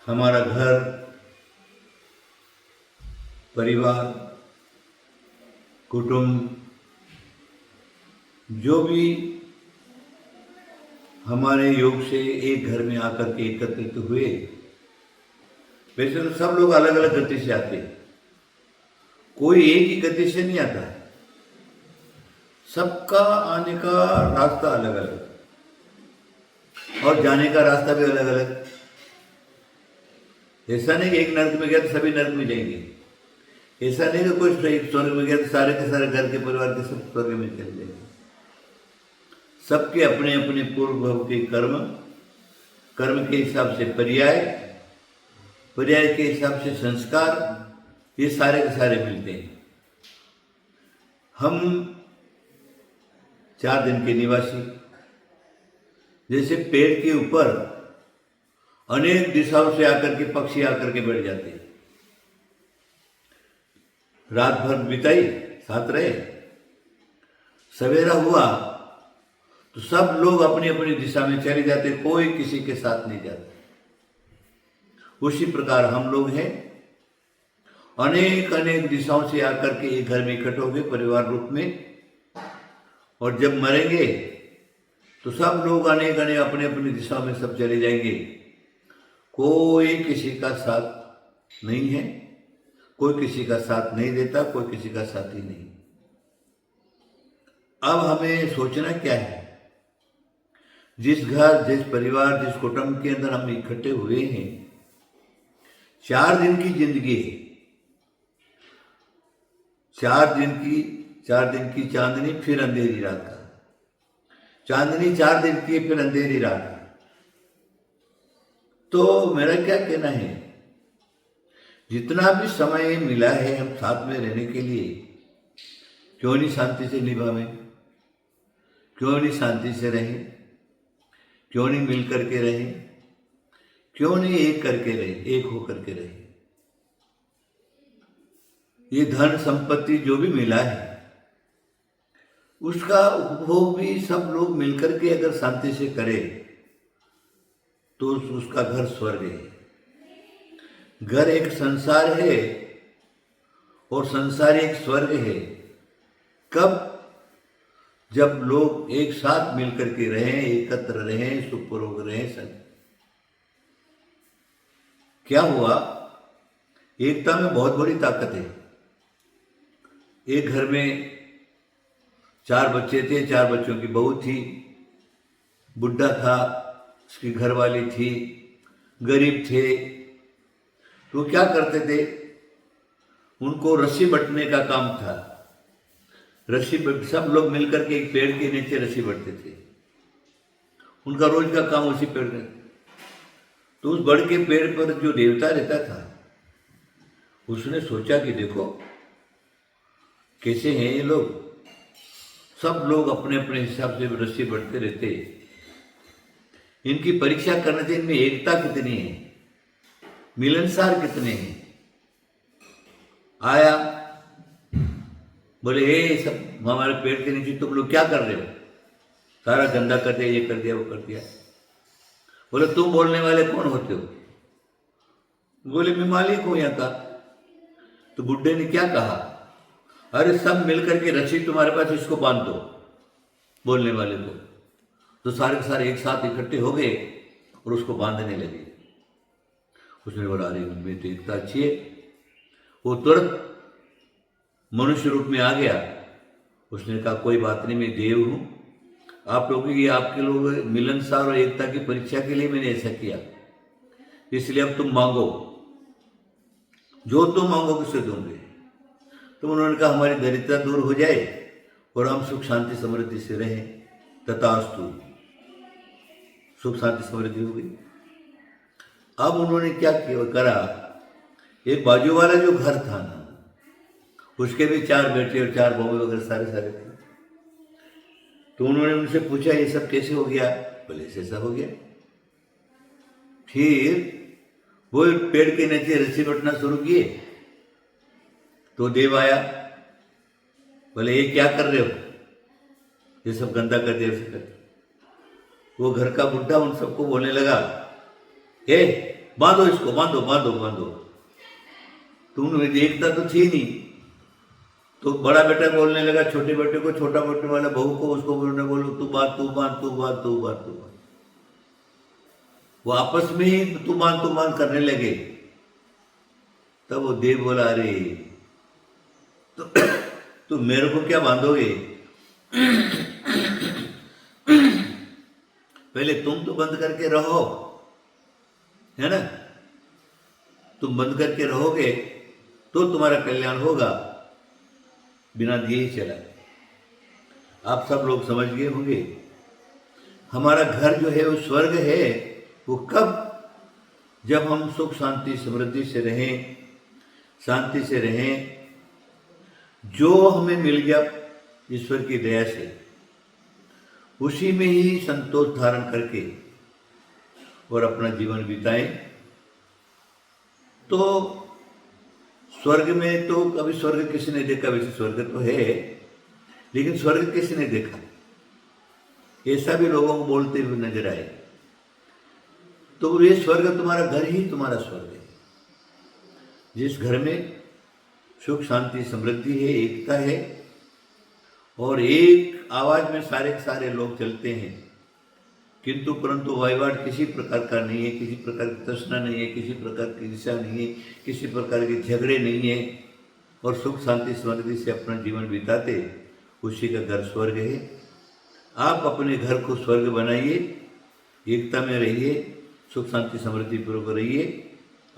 हमारा घर, परिवार, कुटुंब, जो भी हमारे योग से एक घर में आकर के एकत्रित हुए। वैसे तो सब लोग अलग अलग गति से आते हैं, कोई एक ही गति से नहीं आता है। सबका आने का रास्ता अलग अलग और जाने का रास्ता भी अलग अलग। ऐसा नहीं कि एक नर्क में गया तो सभी नर्क में जाएंगे। ऐसा नहीं कि कोई स्वर्ग में गया तो सारे के सारे घर के परिवार के सब स्वर्ग में चले जाएंगे। सबके अपने अपने पूर्व भव के कर्म, कर्म के हिसाब से पर्याय, पर्याय के हिसाब से संस्कार, ये सारे के सारे मिलते हैं। हम 4 दिन के निवासी, जैसे पेड़ के ऊपर अनेक दिशाओं से आकर के पक्षी आकर के बैठ जाते हैं, रात भर बिताई, साथ रहे, सवेरा हुआ तो सब लोग अपनी अपनी दिशा में चले जाते, कोई किसी के साथ नहीं जाता। उसी प्रकार हम लोग हैं, अनेक अनेक दिशाओं से आकर के एक घर में इकट्ठे होंगे परिवार रूप में, और जब मरेंगे तो सब लोग अनेक अनेक अपने अपनी दिशा में सब चले जाएंगे। कोई किसी का साथ नहीं है, कोई किसी का साथ नहीं देता, कोई किसी का साथी नहीं। अब हमें सोचना क्या है, जिस घर, जिस परिवार, जिस कुटुंब के अंदर हम इकट्ठे हुए हैं, 4 दिन की जिंदगी है। 4 दिन की चांदनी, फिर अंधेरी रात का। चांदनी 4 दिन की, फिर अंधेरी रात। तो मेरा क्या कहना है, जितना भी समय मिला है हम साथ में रहने के लिए, क्यों नहीं शांति से निभावें, क्यों नहीं शांति से रहें, क्यों नहीं मिल करके रहें, क्यों नहीं एक करके रहें, एक हो करके रहें। ये धन संपत्ति जो भी मिला है उसका उपभोग भी सब लोग मिलकर के अगर शांति से करें तो उसका घर स्वर्ग है। घर एक संसार है और संसार एक स्वर्ग है। कब? जब लोग एक साथ मिलकर के रहें, एकत्र रहें, सुखपूर्वक रहें। सब क्या हुआ, एकता में बहुत बड़ी ताकत है। एक घर में 4 बच्चे थे, 4 बच्चों की बहू थी, बुढ़ा था, उसकी घरवाली थी, गरीब थे। तो क्या करते थे, उनको रस्सी बंटने का काम था। रस्सी, सब लोग मिलकर के एक पेड़ के नीचे रस्सी बंटते थे। उनका रोज का काम उसी पेड़ में। तो उस बड़ के पेड़ पर जो देवता रहता था, उसने सोचा कि देखो कैसे हैं ये लोग, सब लोग अपने अपने हिसाब से रस्सी बढ़ते रहते, इनकी परीक्षा करने से इनमें एकता कितनी है, मिलनसार कितने हैं। आया, बोले हे सब हमारे पेड़ के नीचे तुम लोग क्या कर रहे हो, सारा गंदा कर दिया, ये कर दिया, वो कर दिया। बोले तुम बोलने वाले कौन होते हो? बोले मैं मालिक हूं यहाँ का। तो बुड्ढे ने क्या कहा, अरे सब मिलकर के रस्सी तुम्हारे पास, इसको बांध दो, बोलने वाले को। तो सारे के सारे एक साथ इकट्ठे हो गए और उसको बांधने लगे। उसने बोला अरे उनमें तो एकता अच्छी है। वो तुरंत मनुष्य रूप में आ गया। उसने कहा कोई बात नहीं, मैं देव हूं, आप लोगों की, आपके लोग मिलनसार और एकता की परीक्षा के लिए मैंने ऐसा किया, इसलिए अब तुम मांगो, जो तुम मांगोगे उसे दूंगे। तो उन्होंने कहा हमारी दरिद्रता दूर हो जाए और हम सुख शांति समृद्धि से रहें। तथास्तु, सुख शांति समृद्धि हो गई। अब उन्होंने क्या किया, करा, एक बाजू वाला जो घर था ना, उसके भी 4 बेटे और 4 बहू वगैरह सारे सारे थे। तो उन्होंने उनसे पूछा ये सब कैसे हो गया? बोले ऐसा हो गया। फिर वो पेड़ के नीचे रस्सी बंटना शुरू किए। तो देव आया, बोले ये क्या कर रहे हो, ये सब गंदा कर दिया। वो घर का बुढ़ा उन सबको बोलने लगा, ए बांधो इसको, बांधो बांधो बांधो। तुमने एकता तो थी नहीं। तो बड़ा बेटा बोलने लगा छोटे बेटे को, छोटा बेटे वाला बहू को, उसको बोलने बोलो तू बांध तू बांध तू बांध तू बांध तू बांध। वो आपस में ही तू बांध करने लगे। तब वो देव बोला अरे तो तुम मेरे को क्या बांधोगे? पहले तुम तो बंद करके रहो, है ना? तुम बंद करके रहोगे तो तुम्हारा कल्याण होगा, बिना दिए ही चला। आप सब लोग समझ गए होंगे। हमारा घर जो है वो स्वर्ग है। वो कब? जब हम सुख शांति समृद्धि से रहें, शांति से रहें। जो हमें मिल गया ईश्वर की दया से, उसी में ही संतोष धारण करके और अपना जीवन बिताएं। तो स्वर्ग में तो कभी स्वर्ग किसी ने देखा, वैसे स्वर्ग तो है, लेकिन स्वर्ग किसी ने देखा, ऐसा भी लोगों को बोलते हुए नजर आए। तो ये स्वर्ग तुम्हारा घर ही तुम्हारा स्वर्ग है। जिस घर में सुख शांति समृद्धि है, एकता है और एक आवाज में सारे के सारे लोग चलते हैं, किंतु परंतु वाइवाट किसी प्रकार का नहीं है, किसी प्रकार की तृष्णा नहीं है, किसी प्रकार की ईर्ष्या नहीं है, किसी प्रकार के झगड़े नहीं है, और सुख शांति समृद्धि से अपना जीवन बिताते, उसी का घर स्वर्ग है। आप अपने घर को स्वर्ग बनाइए, एकता में रहिए, सुख शांति समृद्धि पूर्वक रहिए।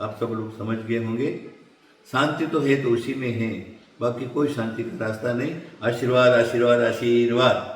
आप सब लोग समझ गए होंगे। शांति तो है तो उसी में है, बाकी कोई शांति का रास्ता नहीं। आशीर्वाद आशीर्वाद आशीर्वाद।